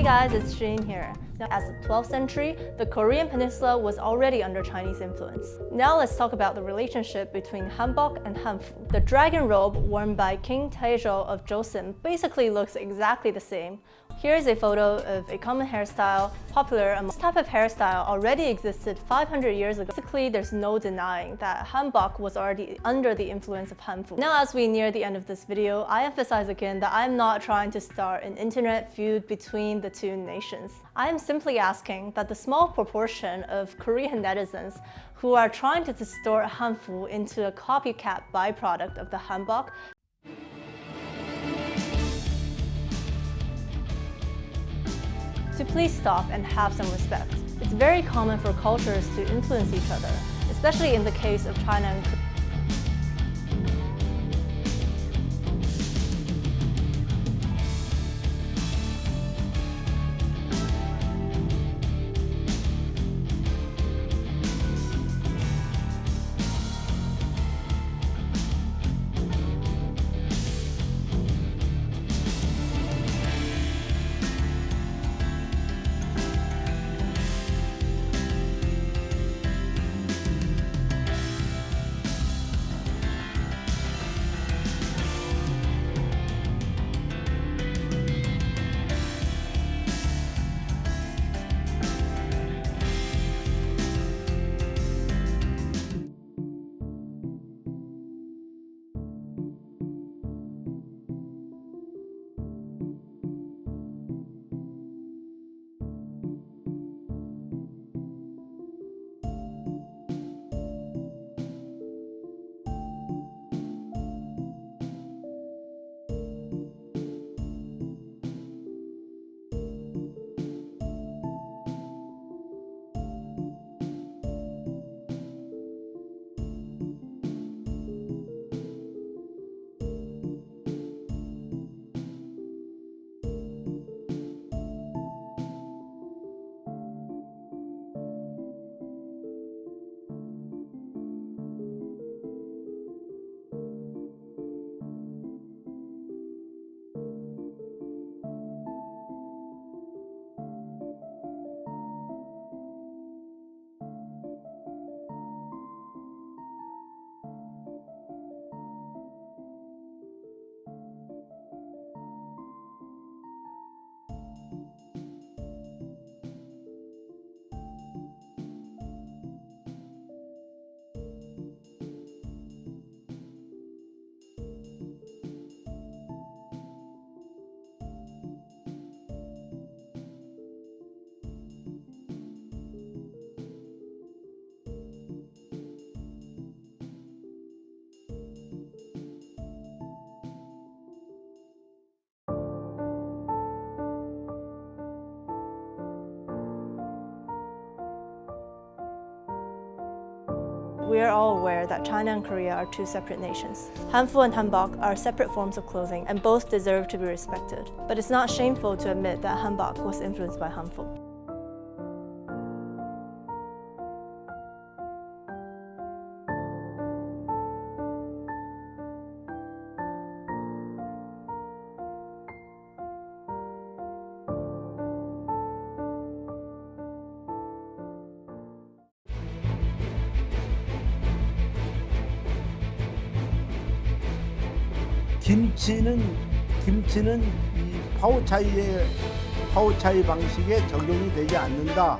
Hey guys, it's Jean here. Now, as the 12th century, the Korean peninsula was already under Chinese influence. Now let's talk about the relationship between hanbok and hanfu. The dragon robe worn by King Taizhou of Joseon basically looks exactly the same. Here's a photo of a common hairstyle popular among. This type of hairstyle already existed 500 years ago. Basically, there's no denying that hanbok was already under the influence of hanfu. Now, as we near the end of this video, I emphasize again that I'm not trying to start an internet feud between the two nations. I am simply asking that the small proportion of Korean netizens who are trying to distort hanfu into a copycat byproduct of the hanbok to please stop and have some respect. It's very common for cultures to influence each other, especially in the case of China and Korea. We are all aware that China and Korea are two separate nations. Hanfu and hanbok are separate forms of clothing and both deserve to be respected. But it's not shameful to admit that hanbok was influenced by hanfu. 김치는 이 파오차이 방식에 적용이 되지 않는다.